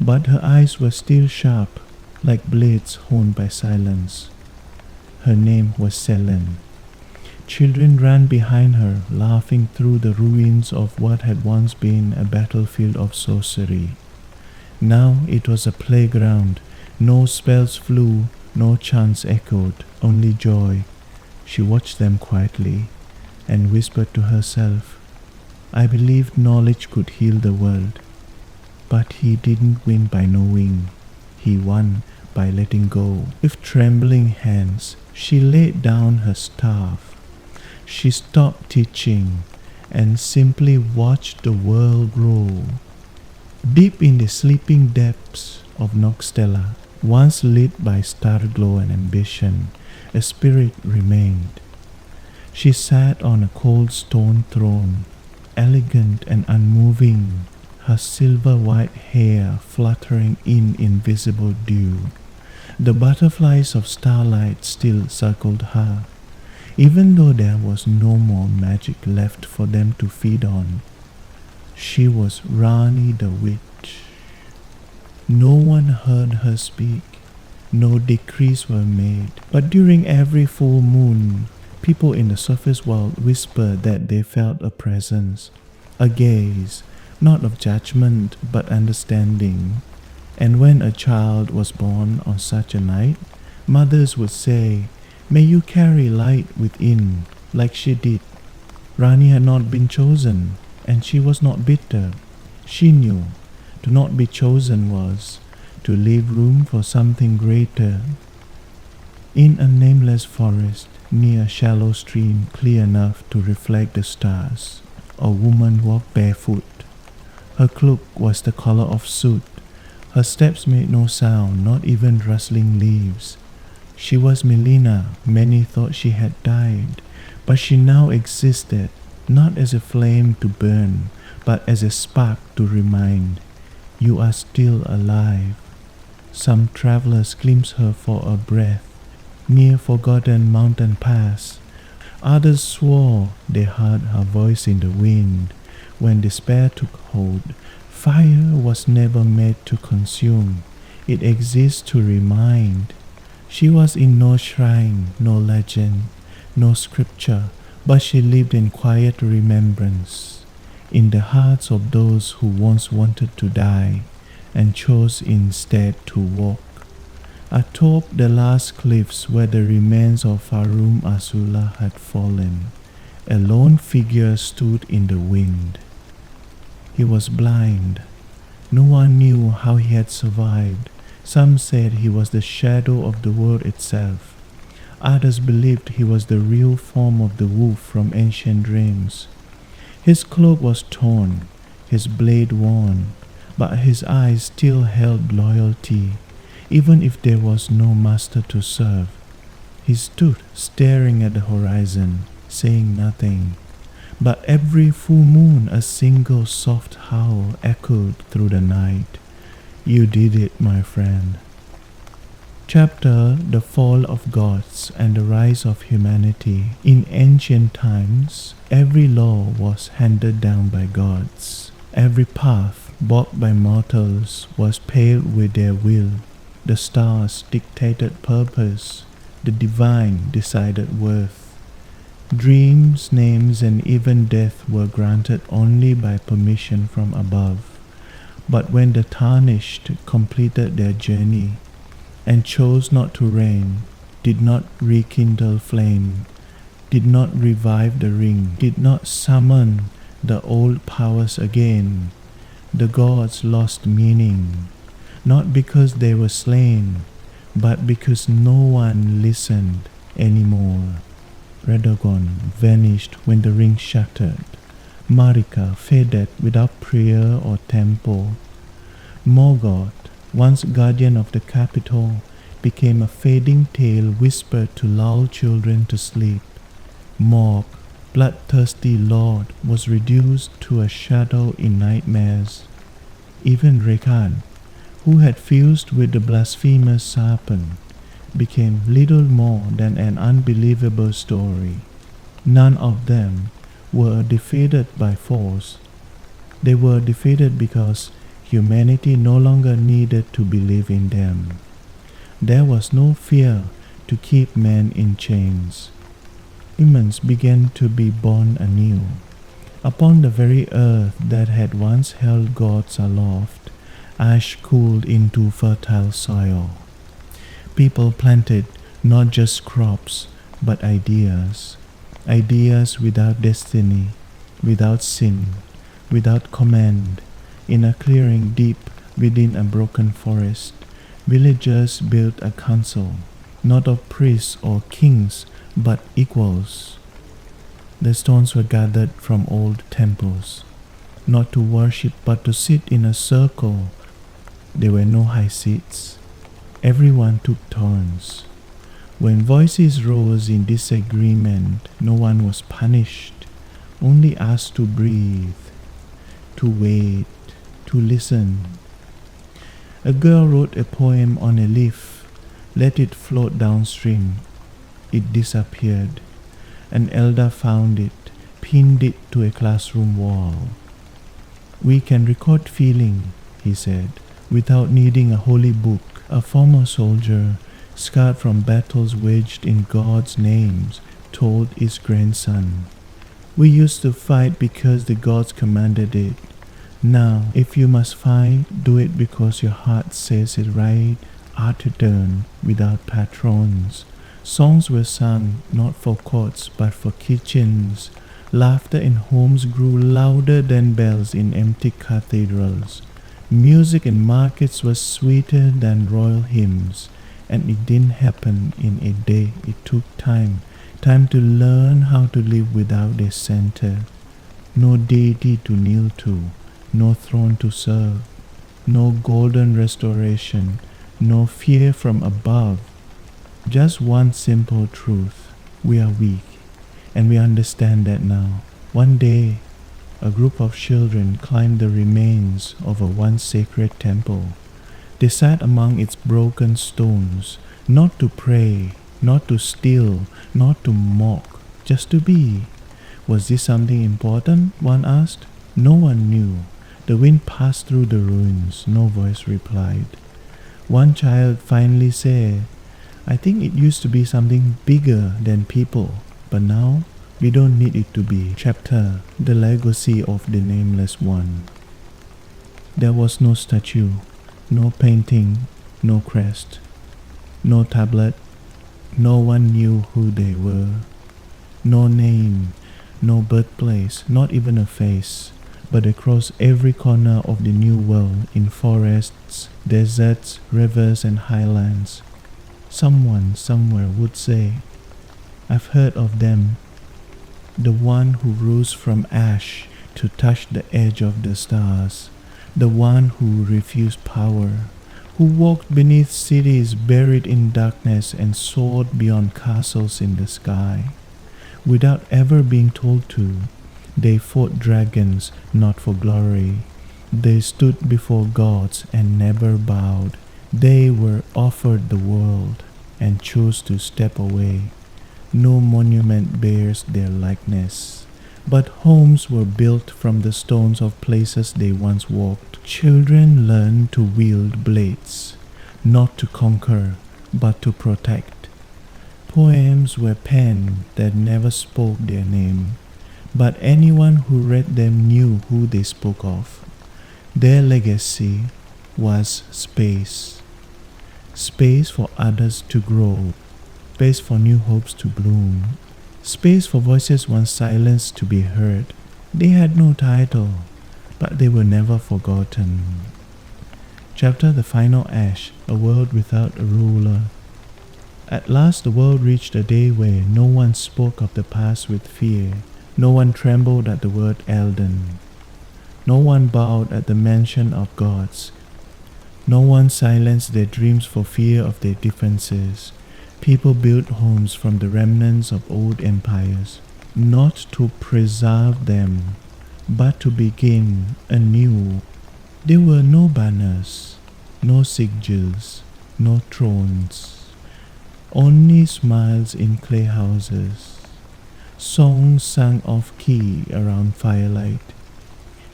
but her eyes were still sharp, like blades honed by silence. Her name was Selen. Children ran behind her, laughing through the ruins of what had once been a battlefield of sorcery. Now it was a playground. No spells flew, no chants echoed, only joy. She watched them quietly and whispered to herself, "I believed knowledge could heal the world, but he didn't win by knowing. He won by letting go." With trembling hands, she laid down her staff. She stopped teaching and simply watched the world grow. Deep in the sleeping depths of Nokstella, once lit by starglow and ambition, a spirit remained. She sat on a cold stone throne, elegant and unmoving, her silver-white hair fluttering in invisible dew. The butterflies of starlight still circled her, even though there was no more magic left for them to feed on. She was Rani the witch. No one heard her speak, no decrees were made, but during every full moon, people in the surface world whispered that they felt a presence, a gaze, not of judgment but understanding. And when a child was born on such a night, mothers would say, "May you carry light within," like she did. Rani had not been chosen, and she was not bitter. She knew to not be chosen was to leave room for something greater. In a nameless forest, near a shallow stream clear enough to reflect the stars, a woman walked barefoot. Her cloak was the color of soot. Her steps made no sound, not even rustling leaves. She was Melina. Many thought she had died, But she now existed, not as a flame to burn, but as a spark to remind, you are still alive. Some travelers glimpse her for a breath, near forgotten mountain pass. Others swore they heard her voice in the wind. When despair took hold, fire was never made to consume, it exists to remind. She was in no shrine, no legend, no scripture, but she lived in quiet remembrance, in the hearts of those who once wanted to die and chose instead to walk. Atop the last cliffs where the remains of Farum Azula had fallen, a lone figure stood in the wind. He was blind. No one knew how he had survived. Some said he was the shadow of the world itself. Others believed he was the real form of the wolf from ancient dreams. His cloak was torn, his blade worn, but his eyes still held loyalty, even if there was no master to serve. He stood staring at the horizon, saying nothing. But every full moon a single soft howl echoed through the night. You did it, my friend. Chapter The Fall of Gods and the Rise of Humanity. In ancient times, every law was handed down by gods. Every path walked by mortals was paved with their will. The stars dictated purpose. The divine decided worth. Dreams, names, and even death were granted only by permission from above. But when the Tarnished completed their journey and chose not to reign, did not rekindle flame, did not revive the ring, did not summon the old powers again, the gods lost meaning, not because they were slain, but because no one listened anymore. Redogon vanished when the ring shattered. Marika faded without prayer or temple. Morgoth, once guardian of the capital, became a fading tale whispered to lull children to sleep. Morg, bloodthirsty lord, was reduced to a shadow in nightmares. Even Rekan, who had fused with the blasphemous serpent, became little more than an unbelievable story. None of them were defeated by force. They were defeated because humanity no longer needed to believe in them. There was no fear to keep men in chains. Humans began to be born anew. Upon the very earth that had once held gods aloft, ash cooled into fertile soil. People planted not just crops, but ideas. Ideas without destiny, without sin, without command. In a clearing deep within a broken forest, villagers built a council, not of priests or kings, but equals. The stones were gathered from old temples, not to worship but to sit in a circle. There were no high seats. Everyone took turns. When voices rose in disagreement, no one was punished, only asked to breathe, to wait, to listen. A girl wrote a poem on a leaf, let it float downstream. It disappeared. An elder found it, pinned it to a classroom wall. We can record feeling, he said, without needing a holy book. A former soldier, scarred from battles waged in God's names, told his grandson, "We used to fight because the gods commanded it. Now, if you must fight, do it because your heart says it right." Arthur without patrons. Songs were sung not for courts but for kitchens. Laughter in homes grew louder than bells in empty cathedrals. Music in markets was sweeter than royal hymns, and it didn't happen in a day. It took time to learn how to live without a center. No deity to kneel to, no throne to serve, no golden restoration, no fear from above. Just one simple truth: we are weak. And we understand that now. One day, a group of children climbed the remains of a once sacred temple. They sat among its broken stones, not to pray, not to steal, not to mock, just to be. Was this something important? One asked. No one knew. The wind passed through the ruins. No voice replied. One child finally said, I think it used to be something bigger than people, but now we don't need it to be. Chapter: The Legacy of the Nameless One. There was no statue, no painting, no crest, no tablet. No one knew who they were. No name, no birthplace, not even a face. But across every corner of the new world, in forests, deserts, rivers, and highlands, someone somewhere would say, I've heard of them. The one who rose from ash to touch the edge of the stars. The one who refused power. Who walked beneath cities buried in darkness and soared beyond castles in the sky. Without ever being told to, they fought dragons not for glory. They stood before gods and never bowed. They were offered the world and chose to step away. No monument bears their likeness, but homes were built from the stones of places they once walked. Children learned to wield blades, not to conquer, but to protect. Poems were penned that never spoke their name, but anyone who read them knew who they spoke of. Their legacy was space. Space for others to grow, space for new hopes to bloom, space for voices once silenced to be heard. They had no title, but they were never forgotten. Chapter: The Final Ash, a world without a ruler. At last the world reached a day where no one spoke of the past with fear. No one trembled at the word Elden. No one bowed at the mention of gods. No one silenced their dreams for fear of their differences. People built homes from the remnants of old empires, not to preserve them, but to begin anew. There were no banners, no sigils, no thrones, only smiles in clay houses, songs sung off-key around firelight,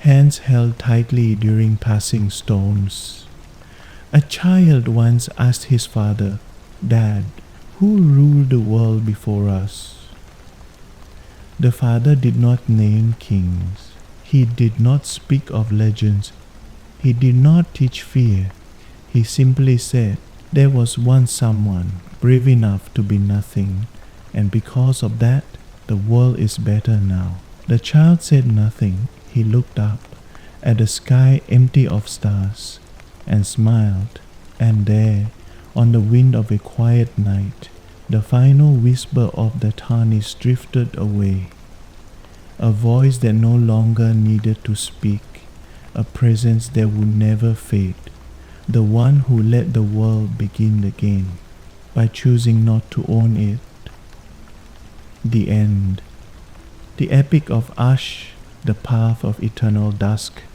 hands held tightly during passing storms. A child once asked his father, Dad, who ruled the world before us? The father did not name kings. He did not speak of legends. He did not teach fear. He simply said, there was once someone brave enough to be nothing, and because of that, the world is better now. The child said nothing. He looked up at the sky empty of stars and smiled, and there, on the wind of a quiet night, the final whisper of the Tarnished drifted away. A voice that no longer needed to speak, a presence that would never fade, the one who let the world begin again by choosing not to own it. The end. The Epic of Ash, the Path of Eternal Dusk,